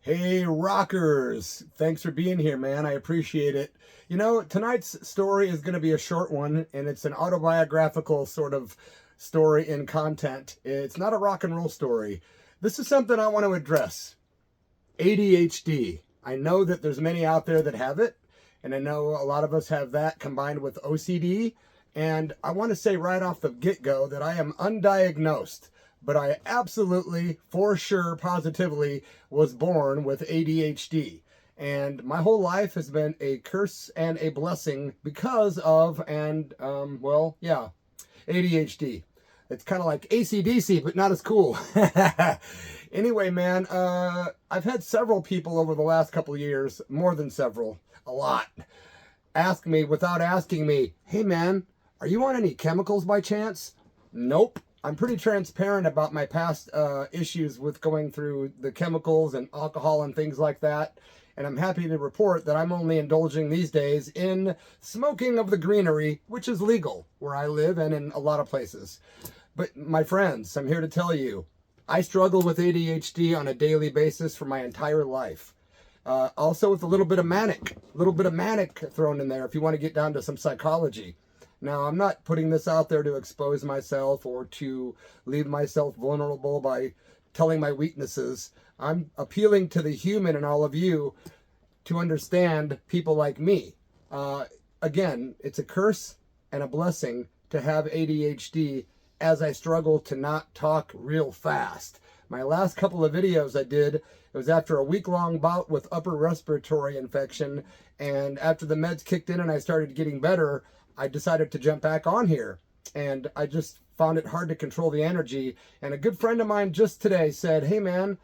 Hey, rockers. Thanks for being here, man. I appreciate it. You know, tonight's story is going to be a short one, and it's an autobiographical sort of story in content. It's not a rock and roll story. This is something I want to address. ADHD. I know that there's many out there that have it, and I know a lot of us have that combined with OCD. And I want to say right off the get-go that I am undiagnosed, but I absolutely, for sure, positively was born with ADHD. And my whole life has been a curse and a blessing because of, ADHD. It's kind of like AC/DC, but not as cool. Anyway, man, I've had several people over the last couple of years, more than several, a lot, ask me without asking me, hey, man, are you on any chemicals by chance? Nope. I'm pretty transparent about my past issues with going through the chemicals and alcohol and things like that. And I'm happy to report that I'm only indulging these days in smoking of the greenery, which is legal where I live and in a lot of places. But my friends, I'm here to tell you, I struggle with ADHD on a daily basis for my entire life. Also with a little bit of manic thrown in there if you want to get down to some psychology. Now, I'm not putting this out there to expose myself or to leave myself vulnerable by telling my weaknesses. I'm appealing to the human in all of you to understand people like me. Again, it's a curse and a blessing to have ADHD as I struggle to not talk real fast. My last couple of videos I did, it was after a week-long bout with upper respiratory infection, and after the meds kicked in and I started getting better, I decided to jump back on here, and I just found it hard to control the energy. And a good friend of mine just today said, hey man,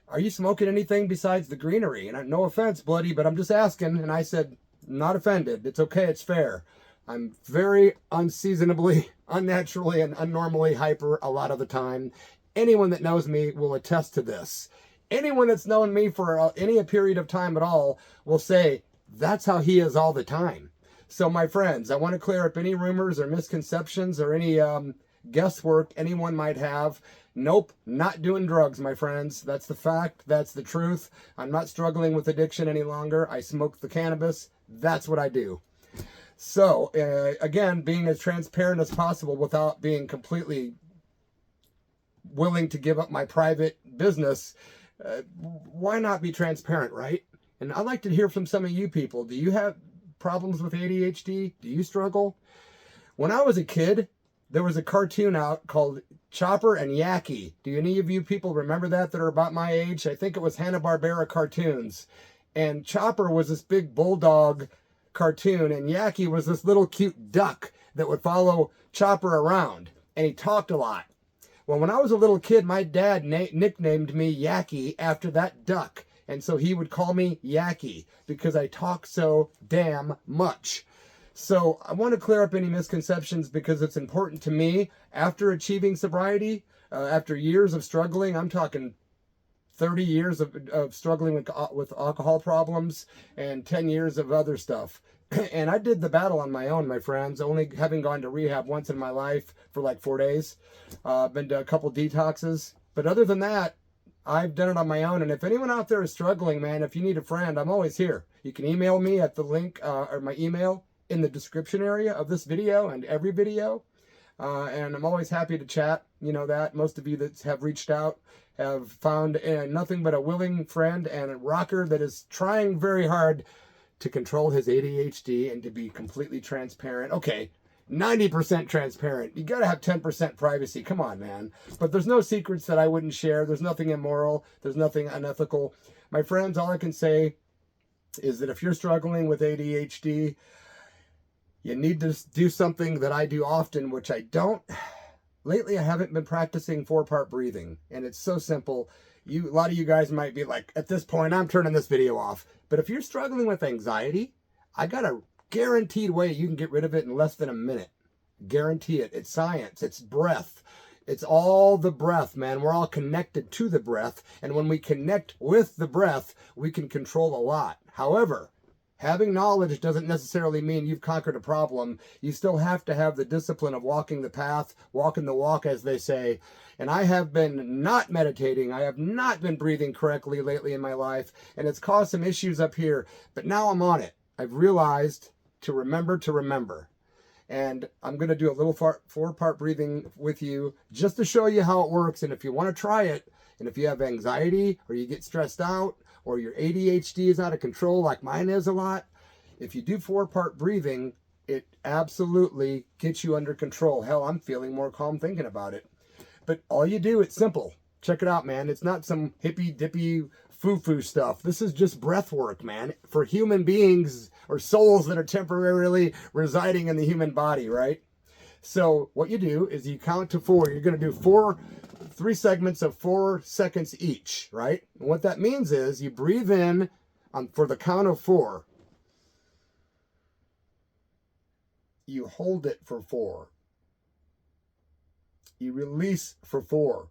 are you smoking anything besides the greenery? And no offense, bloody, but I'm just asking. And I said, not offended. It's okay. It's fair. I'm very unseasonably, unnaturally, and unnormally hyper a lot of the time. Anyone that knows me will attest to this. Anyone that's known me for any period of time at all will say, that's how he is all the time. So my friends, I want to clear up any rumors or misconceptions or any guesswork anyone might have. Nope, not doing drugs, my friends. That's the fact. That's the truth. I'm not struggling with addiction any longer. I smoke the cannabis. That's what I do. So, again, being as transparent as possible without being completely willing to give up my private business, why not be transparent, right? And I'd like to hear from some of you people. Do you have problems with ADHD? Do you struggle? When I was a kid, there was a cartoon out called Chopper and Yaki. Do any of you people remember that are about my age? I think it was Hanna-Barbera cartoons. And Chopper was this big bulldog cartoon, and Yaki was this little cute duck that would follow Chopper around, and he talked a lot. Well, when I was a little kid, my dad nicknamed me Yaki after that duck. And so he would call me Yaki because I talk so damn much. So I want to clear up any misconceptions because it's important to me. After achieving sobriety, after years of struggling, I'm talking 30 years of struggling with alcohol problems and 10 years of other stuff. And I did the battle on my own, my friends, only having gone to rehab once in my life for like 4 days. Been to a couple detoxes. But other than that, I've done it on my own. And if anyone out there is struggling, man, if you need a friend, I'm always here. You can email me at the link or my email in the description area of this video and every video. And I'm always happy to chat. You know that. Most of you that have reached out have found nothing but a willing friend and a rocker that is trying very hard to control his ADHD and to be completely transparent. Okay, 90% transparent. You got to have 10% privacy. Come on, man. But there's no secrets that I wouldn't share. There's nothing immoral. There's nothing unethical. My friends, all I can say is that if you're struggling with ADHD, you need to do something that I do often, which I don't. Lately, I haven't been practicing 4-part breathing, and it's so simple. A lot of you guys might be like, at this point, I'm turning this video off. But if you're struggling with anxiety, I got a guaranteed way you can get rid of it in less than a minute. Guarantee it. It's science. It's breath. It's all the breath, man. We're all connected to the breath. And when we connect with the breath, we can control a lot. However, Having knowledge doesn't necessarily mean you've conquered a problem. You still have to have the discipline of walking the path, walking the walk, as they say. And I have been not meditating. I have not been breathing correctly lately in my life. And it's caused some issues up here. But now I'm on it. I've realized to remember. And I'm going to do a little 4-part breathing with you just to show you how it works. And if you want to try it, and if you have anxiety or you get stressed out, or your ADHD is out of control like mine is a lot, if you do 4-part breathing, it absolutely gets you under control. Hell, I'm feeling more calm thinking about it. But all you do, it's simple. Check it out, man. It's not some hippy-dippy foo-foo stuff. This is just breath work, man, for human beings or souls that are temporarily residing in the human body, right? So what you do is you count to 4. You're going to do 3 segments of 4 seconds each, right? And what that means is you breathe in for the count of 4. You hold it for 4. You release for 4.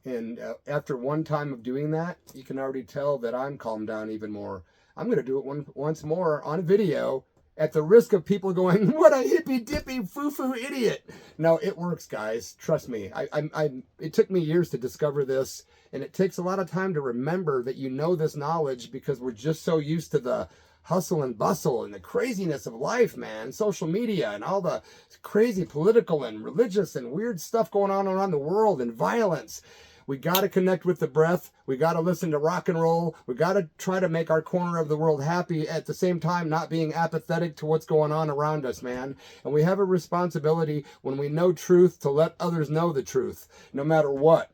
And after one time of doing that, you can already tell that I'm calmed down even more. I'm going to do it once more on video, at the risk of people going, what a hippy-dippy foo-foo idiot. No, it works, guys. Trust me. It took me years to discover this, and it takes a lot of time to remember that you know this knowledge, because we're just so used to the hustle and bustle and the craziness of life, man. Social media and all the crazy political and religious and weird stuff going on around the world, and violence. We got to connect with the breath. We got to listen to rock and roll. We got to try to make our corner of the world happy, at the same time not being apathetic to what's going on around us, man. And we have a responsibility, when we know truth, to let others know the truth, no matter what.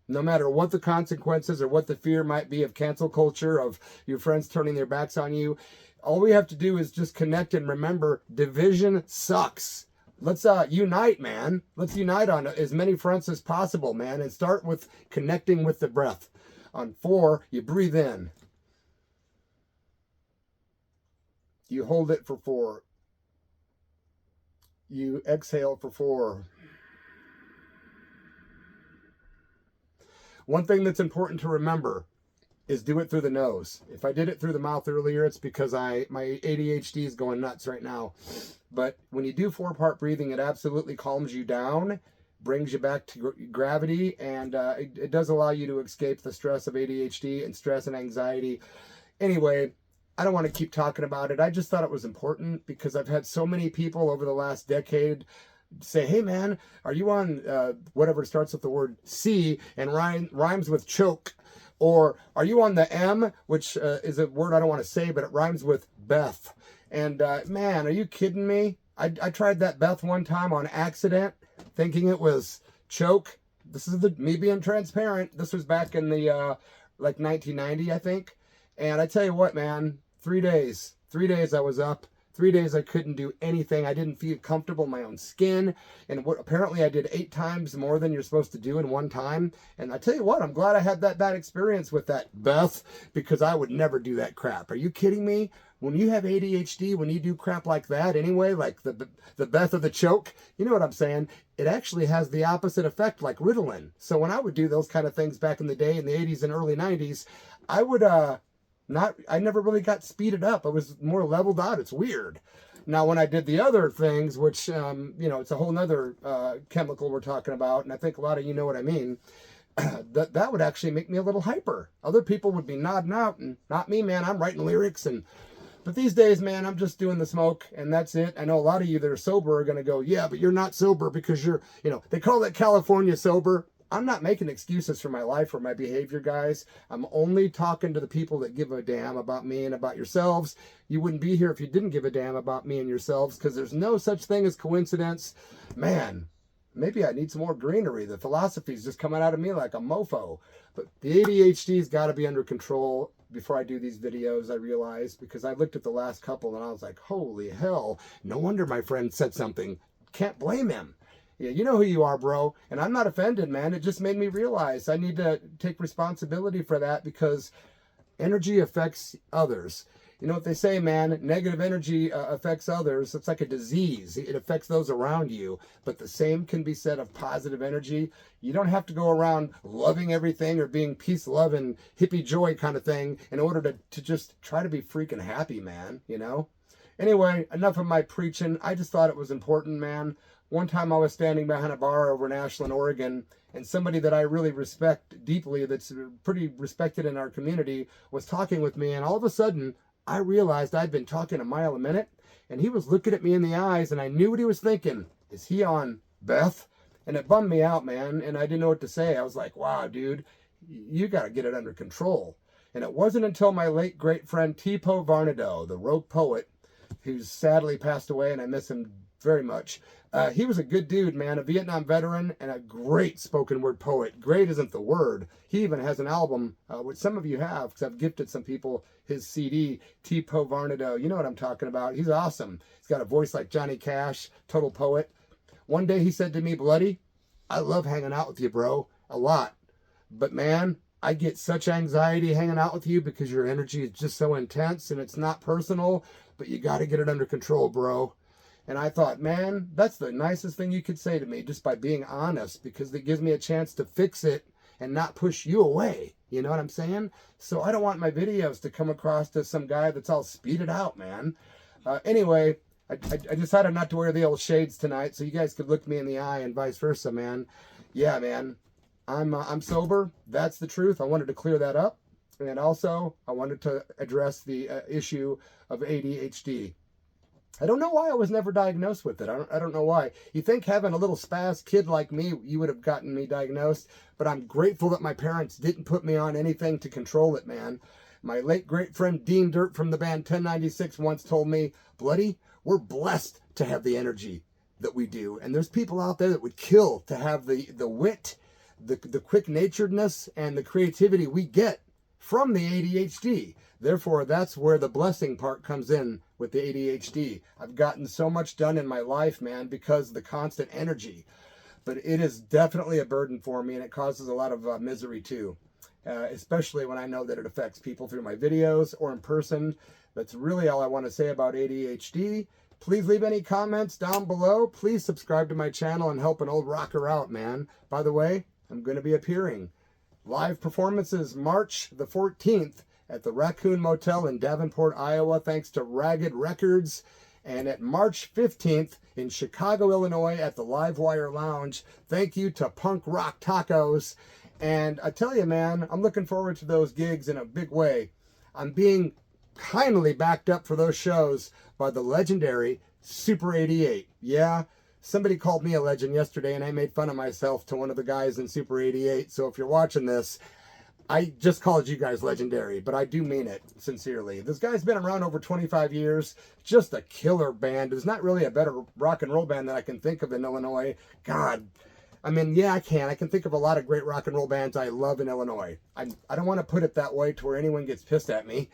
No matter what the consequences or what the fear might be of cancel culture, of your friends turning their backs on you. All we have to do is just connect and remember, division sucks. Let's unite, man. Let's unite on as many fronts as possible, man, and start with connecting with the breath. On 4, you breathe in. You hold it for 4. You exhale for 4. One thing that's important to remember is do it through the nose. If I did it through the mouth earlier, it's because my ADHD is going nuts right now. But when you do 4-part breathing, it absolutely calms you down, brings you back to gravity, and it does allow you to escape the stress of ADHD and stress and anxiety. Anyway, I don't want to keep talking about it. I just thought it was important because I've had so many people over the last decade say, hey man, are you on whatever starts with the word C and rhymes with choke? Or are you on the M, which is a word I don't want to say, but it rhymes with Beth. And man, are you kidding me? I tried that Beth one time on accident, thinking it was choke. This is me being transparent. This was back in the like 1990, I think. And I tell you what, man, 3 days. 3 days I was up. 3 days I couldn't do anything. I didn't feel comfortable in my own skin. And what apparently I did 8 times more than you're supposed to do in one time. And I tell you what, I'm glad I had that bad experience with that Beth, because I would never do that crap. Are you kidding me? When you have ADHD, when you do crap like that anyway, like the Beth of the choke, you know what I'm saying? It actually has the opposite effect, like Ritalin. So when I would do those kind of things back in the day, in the 80s and early 90s, I would I never really got speeded up. I was more leveled out. It's weird. Now, when I did the other things, which, it's a whole nother chemical we're talking about, and I think a lot of you know what I mean, that would actually make me a little hyper. Other people would be nodding out, and not me, man. I'm writing lyrics. But these days, man, I'm just doing the smoke, and that's it. I know a lot of you that are sober are going to go, yeah, but you're not sober because you're, they call it California sober. I'm not making excuses for my life or my behavior, guys. I'm only talking to the people that give a damn about me and about yourselves. You wouldn't be here if you didn't give a damn about me and yourselves, because there's no such thing as coincidence. Man, maybe I need some more greenery. The philosophy's just coming out of me like a mofo. But the ADHD's got to be under control before I do these videos, I realized, because I looked at the last couple and I was like, holy hell, no wonder my friend said something. Can't blame him. Yeah, you know who you are, bro. And I'm not offended, man. It just made me realize I need to take responsibility for that, because energy affects others. You know what they say, man, negative energy affects others. It's like a disease. It affects those around you. But the same can be said of positive energy. You don't have to go around loving everything or being peace, love, and hippie joy kind of thing in order to just try to be freaking happy, man, you know? Anyway, enough of my preaching. I just thought it was important, man. One time I was standing behind a bar over in Ashland, Oregon, and somebody that I really respect deeply, that's pretty respected in our community, was talking with me, and all of a sudden, I realized I'd been talking a mile a minute, and he was looking at me in the eyes, and I knew what he was thinking. Is he on Beth? And it bummed me out, man, and I didn't know what to say. I was like, wow, dude, you got to get it under control. And it wasn't until my late great friend Tipo Varnado, the rogue poet, who's sadly passed away, and I miss him very much. He was a good dude, man, a Vietnam veteran and a great spoken word poet. Great isn't the word. He even has an album, which some of you have, because I've gifted some people his CD, Tipo Varnado. You know what I'm talking about. He's awesome. He's got a voice like Johnny Cash, total poet. One day he said to me, Bloody, I love hanging out with you, bro, a lot. But man, I get such anxiety hanging out with you because your energy is just so intense, and it's not personal, but you got to get it under control, bro. And I thought, man, that's the nicest thing you could say to me, just by being honest, because it gives me a chance to fix it and not push you away. You know what I'm saying? So I don't want my videos to come across as some guy that's all speeded out, man. Anyway, I decided not to wear the old shades tonight so you guys could look me in the eye and vice versa, man. Yeah, man. I'm sober. That's the truth. I wanted to clear that up. And also, I wanted to address the issue of ADHD. I don't know why I was never diagnosed with it. I don't know why. You think having a little spaz kid like me, you would have gotten me diagnosed, but I'm grateful that my parents didn't put me on anything to control it, man. My late great friend Dean Dirt from the band 1096 once told me, Bloody, we're blessed to have the energy that we do. And there's people out there that would kill to have the wit, the quick-naturedness, and the creativity we get from the ADHD. Therefore, that's where the blessing part comes in with the ADHD. I've gotten so much done in my life, man, because of the constant energy. But it is definitely a burden for me, and it causes a lot of misery too. Especially when I know that it affects people through my videos or in person. That's really all I want to say about ADHD. Please leave any comments down below. Please subscribe to my channel and help an old rocker out, man. By the way, I'm going to be appearing. Live performances March the 14th at the Raccoon Motel in Davenport, Iowa, thanks to Ragged Records. And at March 15th in Chicago, Illinois at the Livewire Lounge. Thank you to Punk Rock Tacos. And I tell you, man, I'm looking forward to those gigs in a big way. I'm being kindly backed up for those shows by the legendary Super 88. Yeah, somebody called me a legend yesterday, and I made fun of myself to one of the guys in Super 88. So if you're watching this, I just called you guys legendary, but I do mean it sincerely. This guy's been around over 25 years, just a killer band. There's not really a better rock and roll band that I can think of in Illinois. God, I mean, yeah, I can think of a lot of great rock and roll bands I love in Illinois. I don't want to put it that way to where anyone gets pissed at me.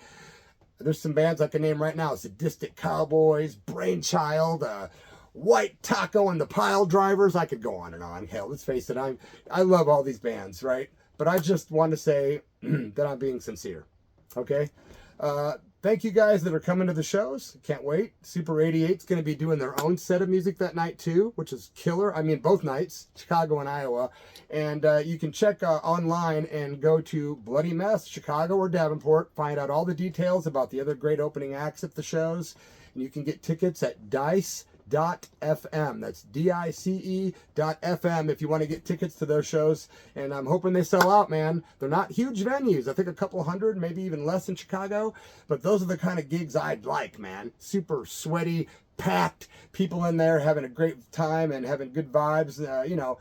There's some bands I can name right now. Sadistic Cowboys, Brainchild, White Taco and the Pile Drivers. I could go on and on. Hell, let's face it, I love all these bands, right? But I just want to say that I'm being sincere, okay? Thank you guys that are coming to the shows. Can't wait. Super 88's going to be doing their own set of music that night too, which is killer. I mean, both nights, Chicago and Iowa. And you can check online and go to Bloody Mess, Chicago or Davenport. Find out all the details about the other great opening acts at the shows. And you can get tickets at dice.fm. That's dice.fm if you want to get tickets to those shows. And I'm hoping they sell out, man. They're not huge venues. I think a couple hundred, maybe even less in Chicago. But those are the kind of gigs I'd like, man. Super sweaty, packed, people in there having a great time and having good vibes. You know,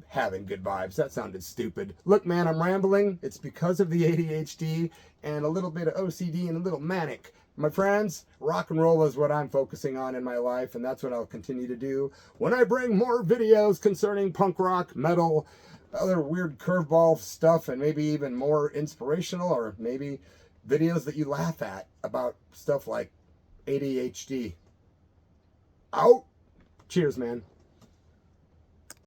having good vibes. That sounded stupid. Look, man, I'm rambling. It's because of the ADHD and a little bit of OCD and a little manic. My friends, rock and roll is what I'm focusing on in my life, and that's what I'll continue to do when I bring more videos concerning punk rock, metal, other weird curveball stuff, and maybe even more inspirational, or maybe videos that you laugh at about stuff like ADHD. Out. Cheers, man.